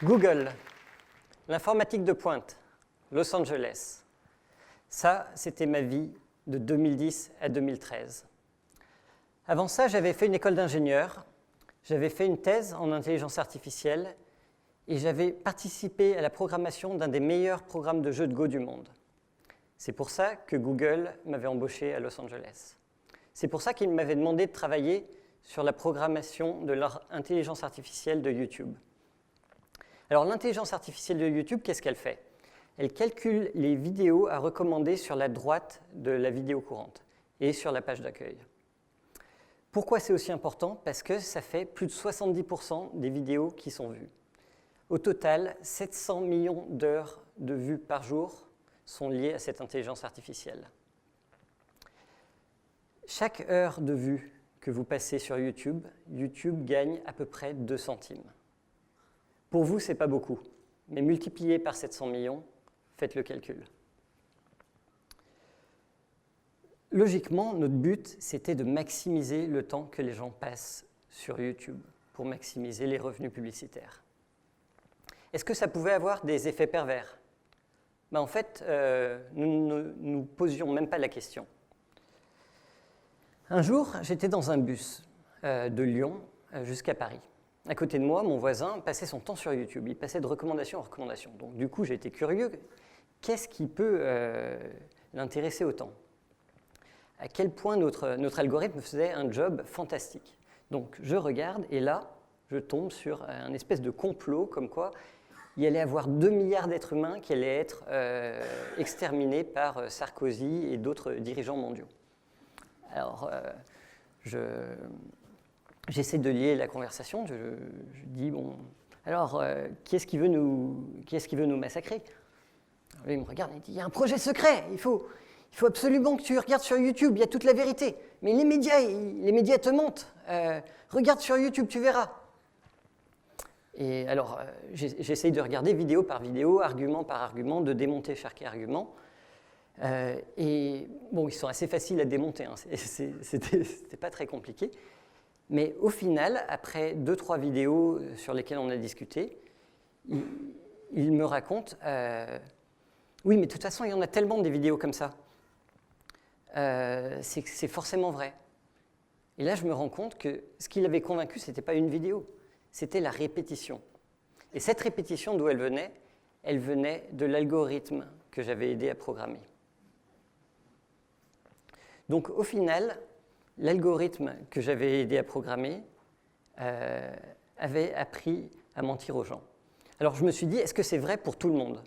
Google, l'informatique de pointe, Los Angeles. Ça, c'était ma vie de 2010 à 2013. Avant ça, j'avais fait une école d'ingénieur, j'avais fait une thèse en intelligence artificielle et j'avais participé à la programmation d'un des meilleurs programmes de jeux de Go du monde. C'est pour ça que Google m'avait embauché à Los Angeles. C'est pour ça qu'ils m'avaient demandé de travailler sur la programmation de leur intelligence artificielle de YouTube. Alors l'intelligence artificielle de YouTube, qu'est-ce qu'elle fait? Elle calcule les vidéos à recommander sur la droite de la vidéo courante et sur la page d'accueil. Pourquoi c'est aussi important? Parce que ça fait plus de 70% des vidéos qui sont vues. Au total, 700 millions d'heures de vues par jour sont liées à cette intelligence artificielle. Chaque heure de vue que vous passez sur YouTube, YouTube gagne à peu près 2 centimes. Pour vous, ce n'est pas beaucoup, mais multiplié par 700 millions, faites le calcul. Logiquement, notre but, c'était de maximiser le temps que les gens passent sur YouTube pour maximiser les revenus publicitaires. Est-ce que ça pouvait avoir des effets pervers? En fait, nous ne nous posions même pas la question. Un jour, j'étais dans un bus de Lyon jusqu'à Paris. À côté de moi, mon voisin passait son temps sur YouTube. Il passait de recommandation en recommandation. Donc, du coup, j'ai été curieux. Qu'est-ce qui peut l'intéresser autant? À quel point notre algorithme faisait un job fantastique. Donc, je regarde et là, je tombe sur un espèce de complot comme quoi il allait y avoir 2 milliards d'êtres humains qui allaient être exterminés par Sarkozy et d'autres dirigeants mondiaux. Alors, j'essaie de lier la conversation, je dis, bon, alors, qui est-ce qui veut nous massacrer? Alors, lui, il me regarde et il dit, il y a un projet secret, il faut absolument que tu regardes sur YouTube, il y a toute la vérité. Mais les médias te mentent, regarde sur YouTube, tu verras. Et alors, j'essaye de regarder vidéo par vidéo, argument par argument, de démonter chaque argument. Et bon, ils sont assez faciles à démonter, hein. C'était pas très compliqué. Mais au final, après 2-3 vidéos sur lesquelles on a discuté, il me raconte oui, mais de toute façon, il y en a tellement des vidéos comme ça. C'est forcément vrai. Et là, je me rends compte que ce qui l'avait convaincu, ce n'était pas une vidéo, c'était la répétition. Et cette répétition, d'où elle venait? Elle venait de l'algorithme que j'avais aidé à programmer. Donc, au final, l'algorithme que j'avais aidé à programmer avait appris à mentir aux gens. Alors, je me suis dit, est-ce que c'est vrai pour tout le monde?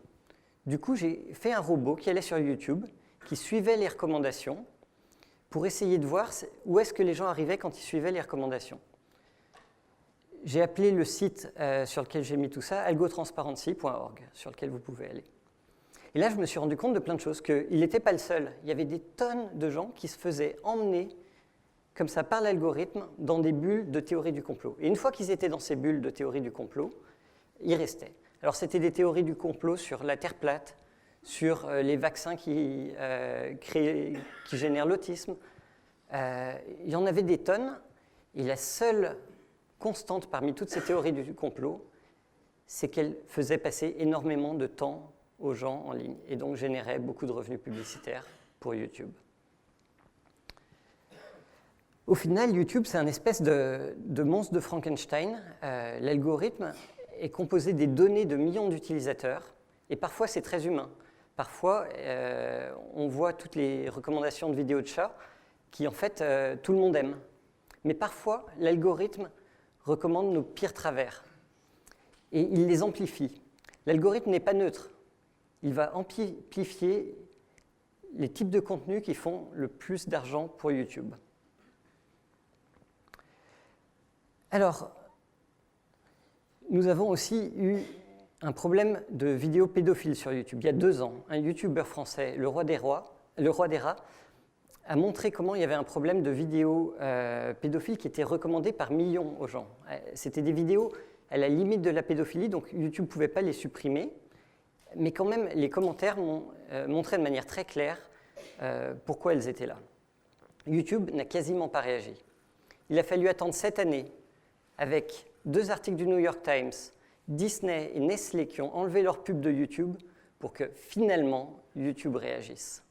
Du coup, j'ai fait un robot qui allait sur YouTube, qui suivait les recommandations pour essayer de voir où est-ce que les gens arrivaient quand ils suivaient les recommandations. J'ai appelé le site sur lequel j'ai mis tout ça, algotransparency.org, sur lequel vous pouvez aller. Et là, je me suis rendu compte de plein de choses, qu'il n'était pas le seul. Il y avait des tonnes de gens qui se faisaient emmener comme ça par l'algorithme dans des bulles de théorie du complot. Et une fois qu'ils étaient dans ces bulles de théorie du complot, ils restaient. Alors, c'était des théories du complot sur la Terre plate, sur les vaccins qui génèrent l'autisme. Il y en avait des tonnes, et la seule constante parmi toutes ces théories du complot, c'est qu'elles faisaient passer énormément de temps aux gens en ligne, et donc généraient beaucoup de revenus publicitaires pour YouTube. Au final, YouTube, c'est un espèce de monstre de Frankenstein. L'algorithme est composé des données de millions d'utilisateurs, et parfois c'est très humain. Parfois, on voit toutes les recommandations de vidéos de chats qui, en fait, tout le monde aime. Mais parfois, l'algorithme recommande nos pires travers, et il les amplifie. L'algorithme n'est pas neutre. Il va amplifier les types de contenus qui font le plus d'argent pour YouTube. Alors, nous avons aussi eu un problème de vidéos pédophiles sur YouTube. Il y a 2 ans, un YouTuber français, le roi des rats, a montré comment il y avait un problème de vidéos pédophiles qui étaient recommandées par millions aux gens. C'était des vidéos à la limite de la pédophilie, donc YouTube ne pouvait pas les supprimer, mais quand même, les commentaires montraient de manière très claire pourquoi elles étaient là. YouTube n'a quasiment pas réagi. Il a fallu attendre 7 années avec 2 articles du New York Times Disney et Nestlé qui ont enlevé leur pub de YouTube pour que finalement YouTube réagisse.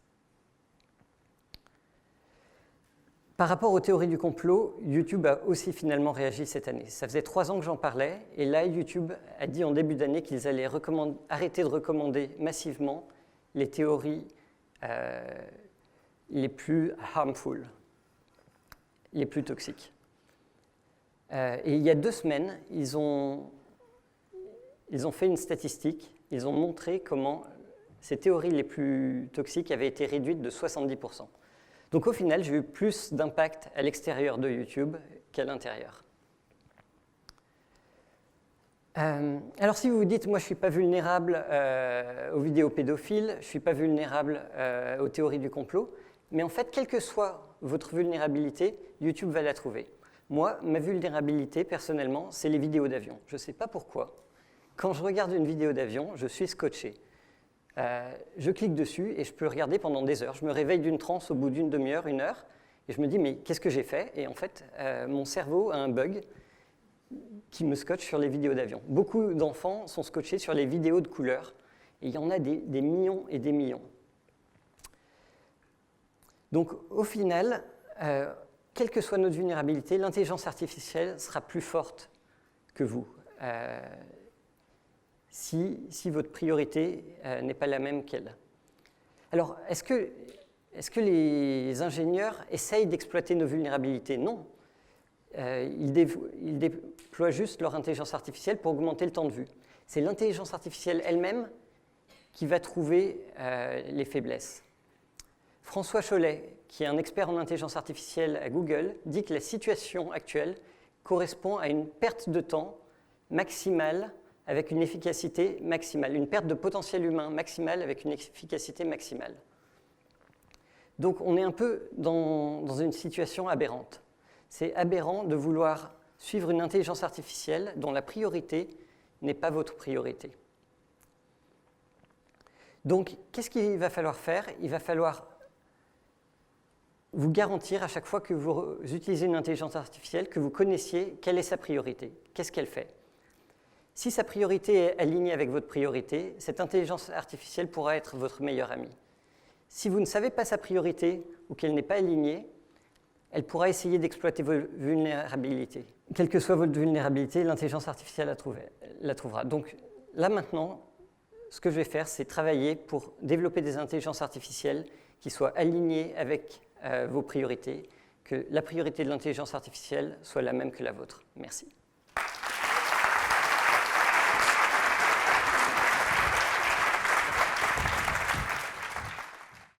Par rapport aux théories du complot, YouTube a aussi finalement réagi cette année. Ça faisait 3 ans que j'en parlais, et là, YouTube a dit en début d'année qu'ils allaient arrêter de recommander massivement les théories les plus harmful, les plus toxiques. Et il y a 2 semaines, ils ont fait une statistique, ils ont montré comment ces théories les plus toxiques avaient été réduites de 70%. Donc au final, j'ai eu plus d'impact à l'extérieur de YouTube qu'à l'intérieur. Alors si vous vous dites, moi je ne suis pas vulnérable aux vidéos pédophiles, je ne suis pas vulnérable aux théories du complot, mais en fait, quelle que soit votre vulnérabilité, YouTube va la trouver. Moi, ma vulnérabilité, personnellement, c'est les vidéos d'avion. Je ne sais pas pourquoi. Quand je regarde une vidéo d'avion, je suis scotché. Je clique dessus et je peux regarder pendant des heures. Je me réveille d'une transe au bout d'une demi-heure, 1 heure, et je me dis, mais qu'est-ce que j'ai fait? Et en fait, mon cerveau a un bug qui me scotche sur les vidéos d'avion. Beaucoup d'enfants sont scotchés sur les vidéos de couleurs, et il y en a des millions et des millions. Donc, au final, quelle que soit notre vulnérabilité, l'intelligence artificielle sera plus forte que vous. Si votre priorité n'est pas la même qu'elle. Alors, est-ce que les ingénieurs essayent d'exploiter nos vulnérabilités? Non. Ils déploient juste leur intelligence artificielle pour augmenter le temps de vue. C'est l'intelligence artificielle elle-même qui va trouver les faiblesses. François Chollet, qui est un expert en intelligence artificielle à Google, dit que la situation actuelle correspond à une perte de temps maximale avec une efficacité maximale, une perte de potentiel humain maximale avec une efficacité maximale. Donc on est un peu dans une situation aberrante. C'est aberrant de vouloir suivre une intelligence artificielle dont la priorité n'est pas votre priorité. Donc qu'est-ce qu'il va falloir faire? Il va falloir vous garantir à chaque fois que vous utilisez une intelligence artificielle que vous connaissiez quelle est sa priorité, qu'est-ce qu'elle fait. Si sa priorité est alignée avec votre priorité, cette intelligence artificielle pourra être votre meilleure amie. Si vous ne savez pas sa priorité ou qu'elle n'est pas alignée, elle pourra essayer d'exploiter vos vulnérabilités. Quelle que soit votre vulnérabilité, l'intelligence artificielle la trouvera. Donc là maintenant, ce que je vais faire, c'est travailler pour développer des intelligences artificielles qui soient alignées avec vos priorités, que la priorité de l'intelligence artificielle soit la même que la vôtre. Merci.